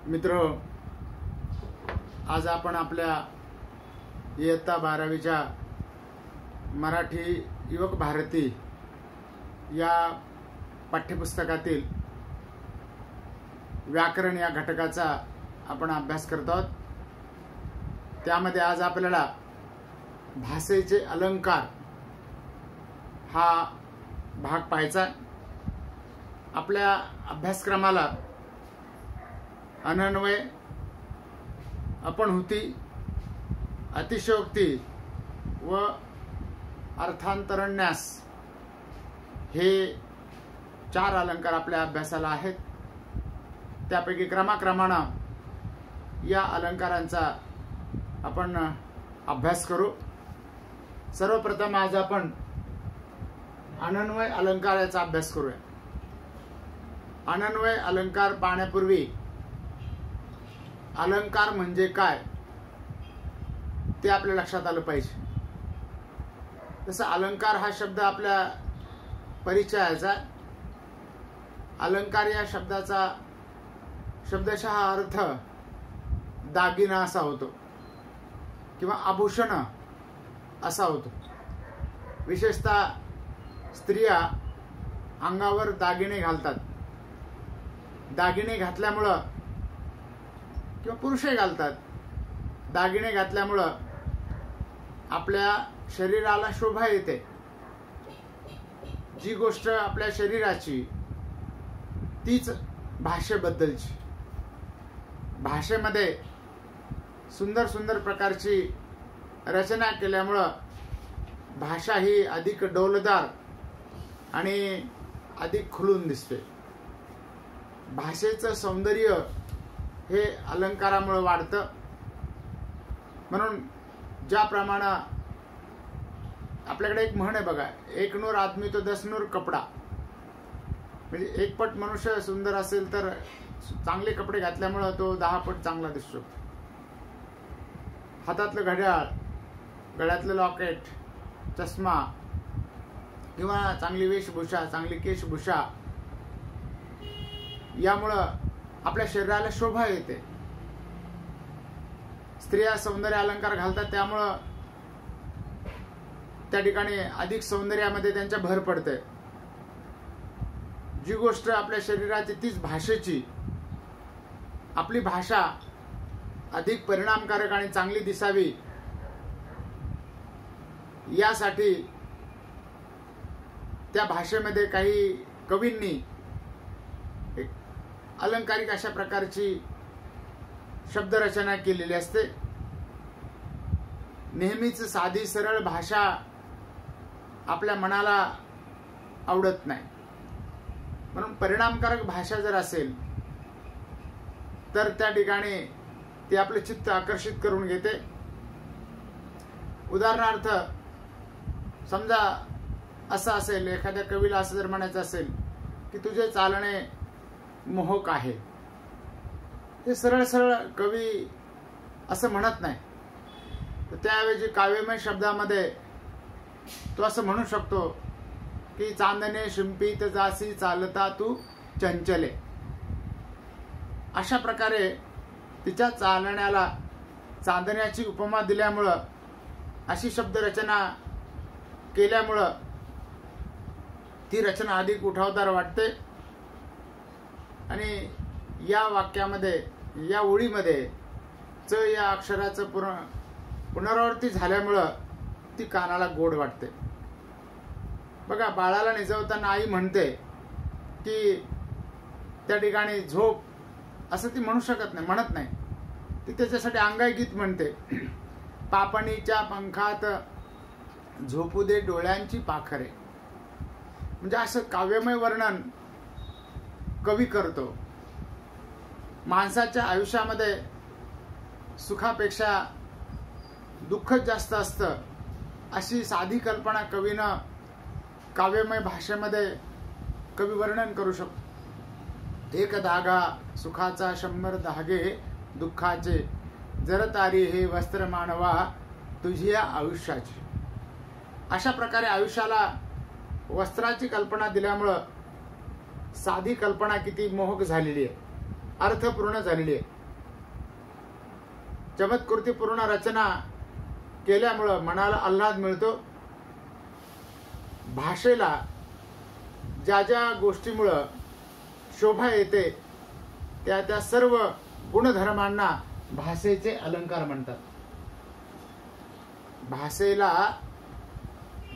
मित्र, आज आपण आपल्या इयत्ता 12वीच्या मराठी युवक भारती या पाठ्यपुस्तकातील व्याकरण या घटकाचा आपण अभ्यास करत आहोत। त्यामध्ये आज आपल्याला भाषेचे अलंकार हा भाग पाहायचा। आपल्या अभ्यासक्रमाला अनन्वय, अपणहुती, अतिशयोक्ती व अर्थांतरन्यास हे 4 अलंकार आपल्या अभ्यासाला आहेत। त्यापैकी क्रमाक्रमाने या अलंकारांचा आपण अभ्यास करू। सर्वप्रथम आज आपण अनन्वय अलंकाराचा अभ्यास करूया। अनन्वय अलंकार पाहण्यापूर्वी अलंकार म्हणजे काय ते आपल्या लक्षात आलं पाहिजे। जसं अलंकार हा शब्द आपल्या परिचयाचा, अलंकार या शब्दाचा शब्दशः अर्थ दागिना असा होतो किंवा आभूषण असा होतो। विशेषतः स्त्रिया अंगावर दागिने घालतात। दागिने घातल्यामुळं किंवा पुरुषही घालतात, दागिने घातल्यामुळं आपल्या शरीराला शोभा येते। जी गोष्ट आपल्या शरीराची तीच भाषेबद्दलची। भाषेमध्ये सुंदर सुंदर प्रकारची रचना केल्यामुळं भाषा ही अधिक डौलदार आणि अधिक खुलून दिसते। भाषेचं सौंदर्य हे अलंकारामुळे वाढतं। म्हणून ज्याप्रमाणे आपल्याकडे एक म्हण आहे बघा, 1 नूर आदमी तो 10 नूर कपडा। म्हणजे 1 पट मनुष्य सुंदर असेल तर चांगले कपडे घातल्यामुळे तो 10 पट चांगला दिसतो। हातातलं घड्याळ, गळ्यातलं लॉकेट, चष्मा किंवा चांगली वेशभूषा, चांगली केशभूषा यामुळं आपल्या शरीराला शोभा येते। स्त्रिया सौंदर्य अलंकार घालतात, त्यामुळं त्या ठिकाणी अधिक सौंदर्यामध्ये त्यांच्या भर पडते। जी गोष्ट आपल्या शरीराची तीच भाषेची। आपली भाषा अधिक परिणामकारक आणि चांगली दिसावी यासाठी त्या भाषेमध्ये काही कवींनी एक अलंकारिक अशा प्रकारची शब्दरचना केलेली असते। नेहमीच साधी सरळ भाषा आपल्या मनाला आवडत नाही। म्हणून परिणामकारक भाषा जर असेल तर त्या ठिकाणी ती आपले चित्त आकर्षित करून घेते। उदाहरणार्थ समजा असं असेल, एखाद्या कवीला असं जर म्हणायचं असेल की तुझे चालणे मोहक आहे, हे सरळ सरळ कवी असं म्हणत नाही। तर त्याऐवजी काव्यमय शब्दामध्ये तो असं म्हणू शकतो की चांदणे शिंपीत जासी चालता तू चंचले। अशा प्रकारे तिच्या चालण्याला चांदण्याची उपमा दिल्यामुळं, अशी शब्दरचना केल्यामुळं ती रचना अधिक उठावदार वाटते। आणि या वाक्यामध्ये, या ओळीमध्ये च या अक्षराचं पुनरावृत्ती झाल्यामुळं ती कानाला गोड वाटते। बघा, बाळाला निजवताना आई म्हणते की त्या ठिकाणी झोप असं ती म्हणत नाही। ती त्याच्यासाठी अंगाई गीत म्हणते, पापणीच्या पंखात झोपू दे डोळ्यांची पाखरे। म्हणजे असं काव्यमय वर्णन कवी करतो। माणसाच्या आयुष्यामध्ये सुखापेक्षा दुःखच जास्त असतं, अशी साधी कल्पना कवीनं काव्यमय भाषेमध्ये कवी वर्णन करू शकतो। 1 धागा सुखाचा 100 धागे दुःखाचे, जर तारी हे वस्त्र मानवा तुझी या आयुष्याची। अशा प्रकारे आयुष्याला वस्त्राची कल्पना दिल्यामुळं साधी कल्पना किती मोहक झालेली आहे, अर्थपूर्ण झालेली आहे। चमत्कृतीपूर्ण रचना केल्यामुळं मनाला आल्हाद मिळतो. भाषेला ज्या ज्या गोष्टीमुळं शोभा येते त्या त्या सर्व गुणधर्मांना भाषेचे अलंकार म्हणतात. भाषेला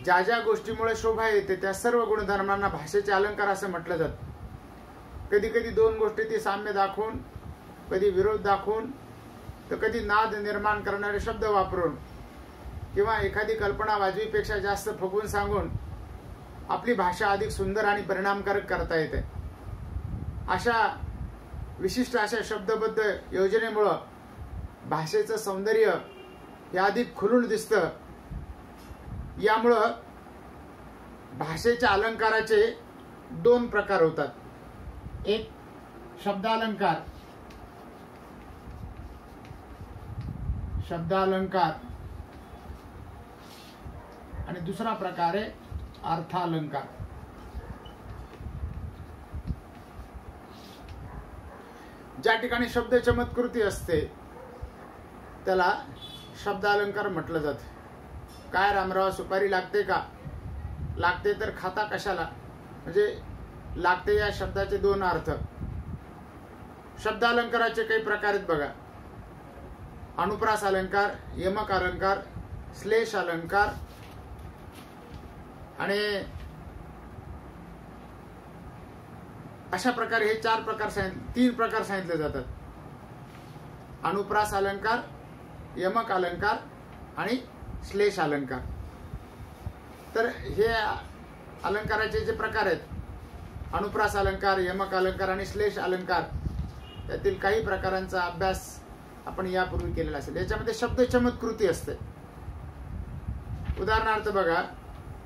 ज्या ज्या गोष्टीमुळे शोभा येते त्या सर्व गुणधर्मांना भाषेचे अलंकार असं म्हटलं जातं. कधी कधी दोन गोष्टी साम्य दाखवून, कधी विरोध दाखवून, तर कधी नाद निर्माण करणारे शब्द वापरून किंवा एखादी कल्पना वाजवीपेक्षा जास्त फुगवून सांगून आपली भाषा अधिक सुंदर आणि परिणामकारक करता येते. अशा विशिष्ट अशा शब्दबद्ध योजनेमुळं भाषेचं सौंदर्य हे अधिक खुलून दिसतं. यामुळं भाषेच्या अलंकाराचे दोन प्रकार होतात. एक शब्दालंकार, आणि दुसरा प्रकार आहे अर्थालंकार. ज्या ठिकाणी शब्द चमत्कृती असते त्याला शब्दालंकार म्हटलं जातं. काय रामराव सुपारी लागते का? लागते तर खाता कशाला? म्हणजे लागते या शब्दाचे दोन अर्थ. शब्दालंकाराचे काही प्रकार आहेत बघा. अनुप्रास अलंकार, यमक अलंकार, श्लेष अलंकार आणि अशा प्रकारे हे तीन प्रकार सांगितले जातात. अनुप्रास अलंकार, यमक अलंकार आणि श्लेष अलंकार. तर हे अलंकाराचे जे प्रकार आहेत, अनुप्रास अलंकार, यमक अलंकार आणि श्लेष अलंकार, त्यातील काही प्रकारांचा अभ्यास आपण यापूर्वी केलेला असेल. याच्यामध्ये शब्द चमत्कृती असते. उदाहरणार्थ बघा,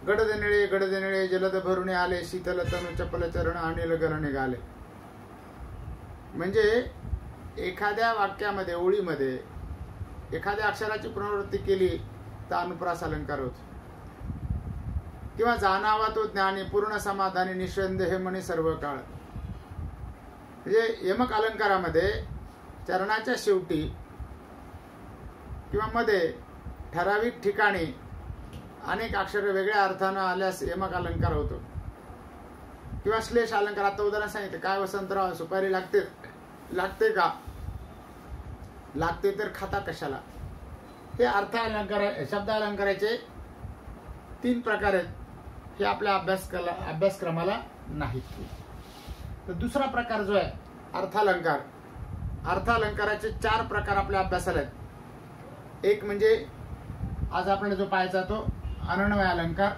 गडद निळे जलद भरुणे आले, शीतल तनु चपल चरण अनिल गल निघाले. म्हणजे एखाद्या वाक्यामध्ये, ओळीमध्ये एखाद्या अक्षराची पुनरावृत्ती केली तर अनुप्रास अलंकार होतो. किंवा जाणावा तो ज्ञानी पूर्ण समाधानी निषंद हे म्हणे सर्व काळ. म्हणजे यमक अलंकारामध्ये चरणाच्या शेवटी किंवा मध्ये ठराविक ठिकाणी अनेक अक्षरे वेगळ्या अर्थानं आल्यास यमक अलंकार होतो. किंवा श्लेष अलंकार, आता उदाहरण सांगितलं, काय वसंतराव सुपारी लागते का? लागते तर खाता कशाला? हे अर्थ अलंकार, शब्द अलंकाराचे तीन प्रकार आहेत. हे आपल्या अभ्यासक्रमाला नाहीत. तर दुसरा प्रकार जो आहे अर्थालंकार. अर्थालंकाराचे चार प्रकार आपल्या अभ्यासाला आहेत. एक म्हणजे आज आपल्याला जो पाहायचा तो अनन्वय अलंकार,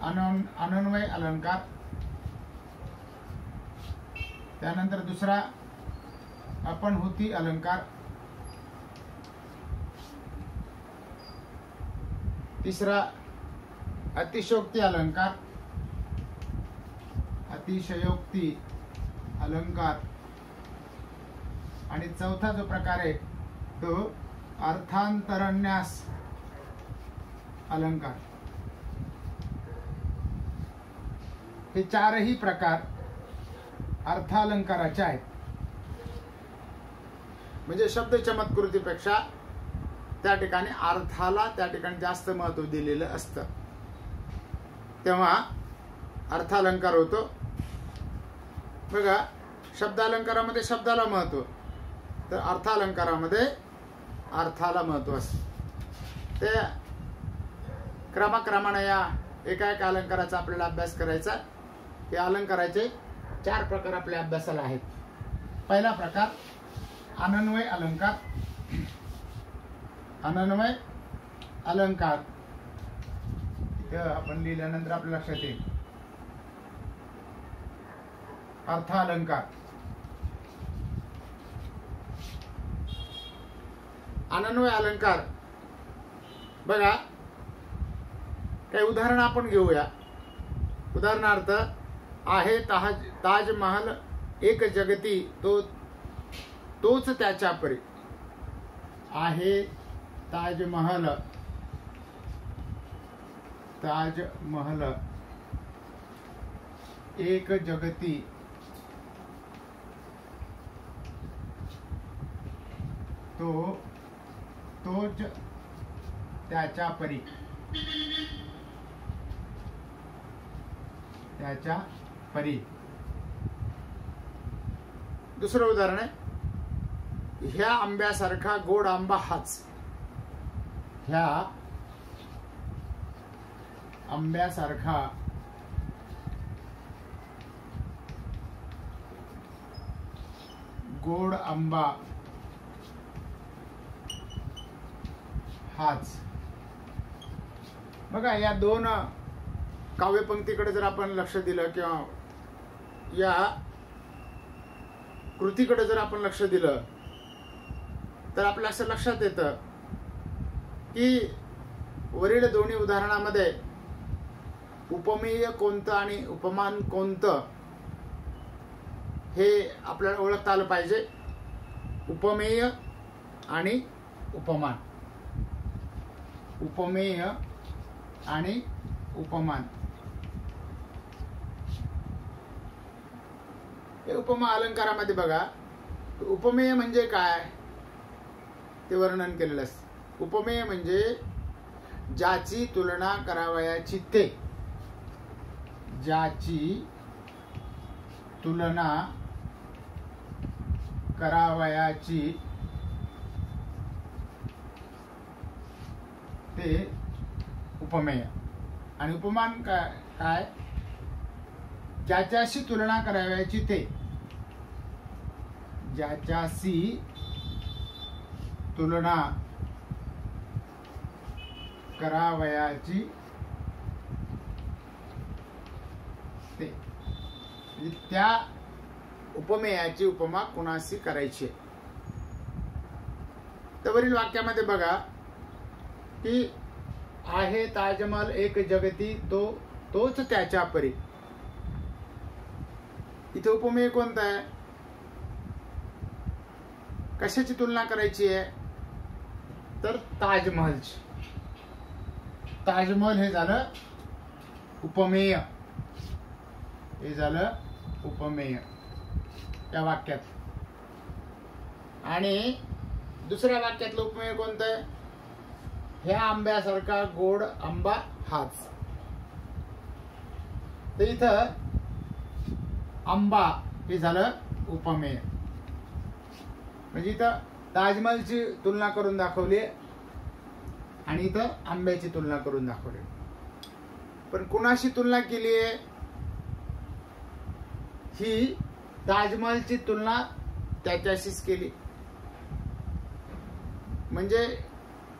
अनन्वय अलंकार. त्यानंतर दुसरा अपनहुती अलंकार. तिसरा अतिशयोक्ती अलंकार, अतिशयोक्ती अलंकार. आणि चौथा जो प्रकार आहे तो अर्थांतरन्यास अलंकार. हे चारही प्रकार अर्थालंकाराचे आहेत. म्हणजे शब्द चमत्कृतीपेक्षा त्या ठिकाणी अर्थाला त्या ठिकाणी जास्त महत्व दिलेलं असतं, तेव्हा अर्थालंकार होतो. बघा, शब्दालंकारामध्ये शब्दाला महत्व, तर अर्थालंकारामध्ये अर्थाला महत्व असतं. ते क्रमाक्रमाने या एका एका अलंकाराचा आपल्याला अभ्यास करायचा. या अलंकाराचे चार प्रकार आपल्या अभ्यासाला आहेत. पहिला प्रकार अनन्वय अलंकार. अनन्वय अलंकार आपण लिहिल्यानंतर आपल्या लक्षात येईल. अर्थालंकार. अनन्वय अलंकार बघा, काही उदाहरण आपण घेऊया. उदाहरणार्थ, आहे ताजमहल एक जगती तोच त्याच्या परी. आहे ताजमहल एक जगती तोच त्याच्या परी. त्याच्या परी. दुसरं उदाहरण आहे, ह्या आंब्यासारखा गोड आंबा हाच. ह्या आंब्यासारखा गोड आंबा हाच. बघा, या दोन काव्यपंक्तीकडे जर आपण लक्ष दिलं किंवा या कृतीकडे जर आपण लक्ष दिलं तर आपल्या असं लक्षात येतं की वरील दोन्ही उदाहरणामध्ये उपमेय कोणतं आणि उपमान कोणतं हे आपल्याला ओळखता आलं पाहिजे. उपमेय आणि उपमान. उपमेय आणि उपमान. उपमा अलंकारामध्ये बघा, उपमेय म्हणजे काय ते वर्णन केलेलं असतं. उपमेय म्हणजे ज्याची तुलना करावयाची ते. ज्याची तुलना करावयाची ते उपमेय. आणि उपमान काय? ज्याच्याशी तुलना करावयाची ते. ज्याच्याशी तुलना करावयाची ते. त्या उपमेयाची उपमा कुणाशी करायची. तर वरील वाक्यामध्ये बघा की आहे ताजमहल एक जगती तोच त्याच्या परी. इथे उपमेय कोणता आहे? कशाची तुलना करायची आहे? तर ताजमहलची. ताजमहल हे झालं उपमेय. हे झालं उपमेय या वाक्यात. आणि दुसऱ्या वाक्यातलं उपमेय कोणतं आहे? ह्या आंब्यासारखा गोड आंबा हाच. तर इथं आंबा हे झालं उपमेय. म्हणजे इथं ताजमहलची तुलना करून दाखवली आणि इथं आंब्याची तुलना करून दाखवली. पण कुणाशी तुलना केली आहे? ही ताजमहलची तुलना त्याच्याशीच केली. म्हणजे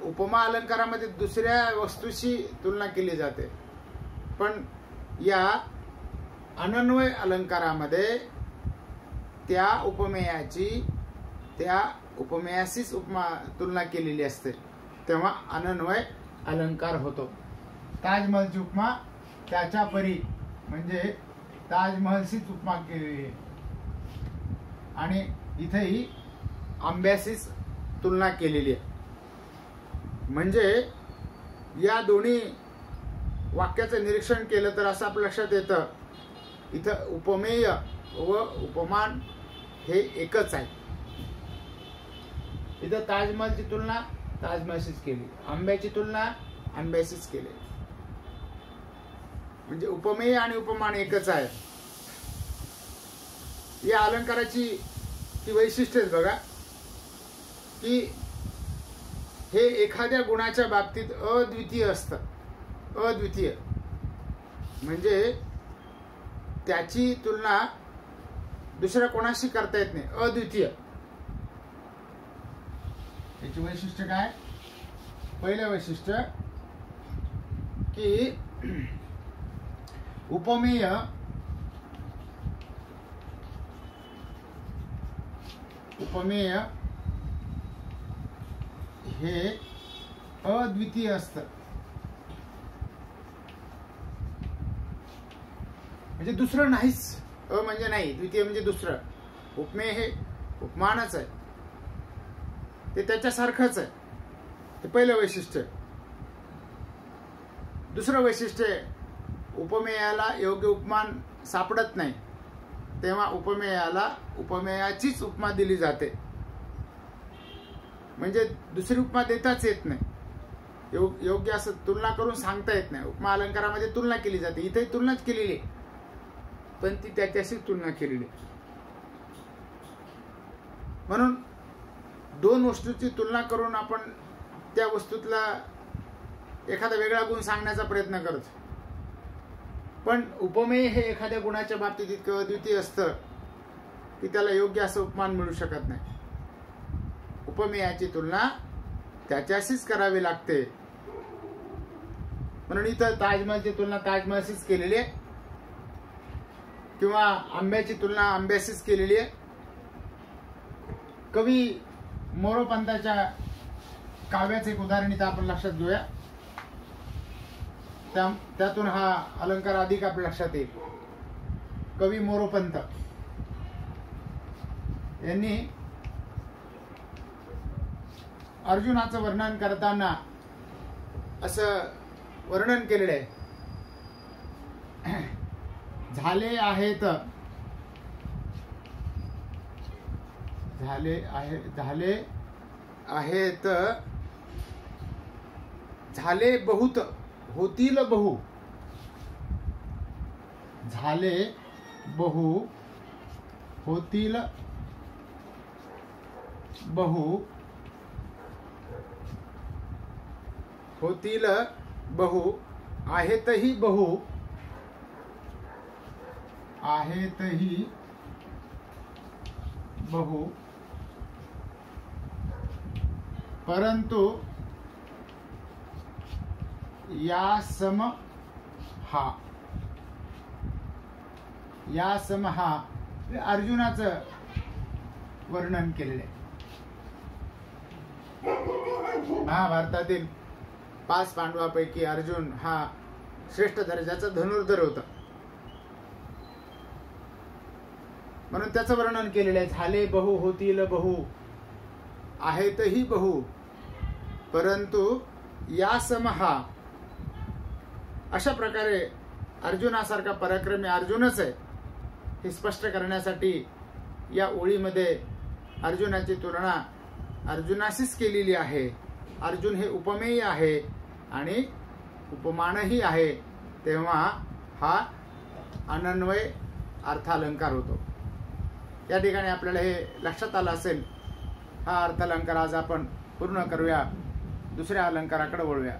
उपमा अलंकारामध्ये दुसऱ्या वस्तूशी तुलना केली जाते, पण या अनन्वय अलंकारामध्ये त्या उपमेयाशीच उपमा तुलना केलेली असते, तेव्हा अनन्वय अलंकार होतो. ताजमहलची उपमा त्याच्या परी म्हणजे ताजमहलशीच उपमा केलेली आहे. आणि इथेही आंब्याशीच तुलना केलेली आहे. म्हणजे या दोन्ही वाक्याचं निरीक्षण केलं तर असं आपल्या लक्षात येतं, इथं उपमेय व उपमान हे एकच आहे. इथं ताजमहलची तुलना ताजमहलशीच केली, आंब्याची तुलना आंब्याशीच केली. म्हणजे उपमेय आणि उपमान एकच आहे. या अलंकाराची ही वैशिष्ट्य बघा की हे एखाद्या गुणाच्या बाबतीत अद्वितीय असतं. अद्वितीय म्हणजे त्याची तुलना दुसऱ्या कोणाशी करता येत नाही. अद्वितीय. याची वैशिष्ट्य काय? पहिलं वैशिष्ट्य की उपमेय हे अद्वितीय असतं. म्हणजे दुसरं नाहीच. म्हणजे नाही, द्वितीय म्हणजे दुसरं. उपमेय हे उपमानच आहे, ते त्याच्यासारखंच आहे. ते पहिलं वैशिष्ट्य. दुसरं वैशिष्ट्य, उपमेयाला योग्य उपमान सापडत नाही, तेव्हा उपमेयाला उपमेयाचीच उपमा दिली जाते. म्हणजे दुसरी उपमा देताच येत नाही, योग्य असं तुलना करून सांगता येत नाही. उपमा अलंकारामध्ये तुलना केली जाते, इथे तुलनाच केलेली आहे, पण ती त्याच्याशी तुलना केलेली. म्हणून दोन वस्तूंची तुलना करून आपण त्या वस्तूतला एखादा वेगळा गुण सांगण्याचा प्रयत्न करतो. पण उपमेय हे एखाद्या गुणाच्या बाबतीत इतकं अद्वितीय असतं की त्याला योग्य असं उपमान मिळू शकत नाही. उपमेयाची तुलना त्याच्याशीच करावी लागते. म्हणून इथं ताजमहलची तुलना ताजमहलशीच केलेली आहे, किंवा आंब्याची तुलना आंब्याशीच केलेली आहे. कवी मोरोपंताच्या काव्याचं एक उदाहरण इथं आपण लक्षात घेऊया, त्यातून हा अलंकार अधिक आपल्या लक्षात येईल. कवी मोरोपंत यांनी अर्जुनाचं वर्णन करताना असं वर्णन केलेलं आहे, झाले आहेत झाले बहुत होतील बहु, झाले बहु होतील बहु, होतील बहु आहेतही बहु, आहेतही बहु, परंतु या सम हा, या सम हा अर्जुनाचं वर्णन केलेलं आहे. महाभारतातील 5 पांडवापैकी अर्जुन हा श्रेष्ठ दर्जाचा धनुर्धर होता, म्हणून त्याचं वर्णन केलेलं आहे. झाले बहु होतील बहु आहेतही बहु, परंतु या सम हा. अशा प्रकारे अर्जुनासारखा पराक्रमी अर्जुनच आहे हे स्पष्ट करण्यासाठी या ओळीमध्ये अर्जुनाची तुलना अर्जुनाशीच केलेली आहे. अर्जुन हे उपमेय आहे आणि उपमानही आहे, तेव्हा हा अनन्वय अर्थालंकार होतो. या ठिकाणी आपल्याला हे लक्षात आलं असेल. हा अर्थालंकार आज आपण पूर्ण करूया, दुसऱ्या अलंकाराकडे वळूया.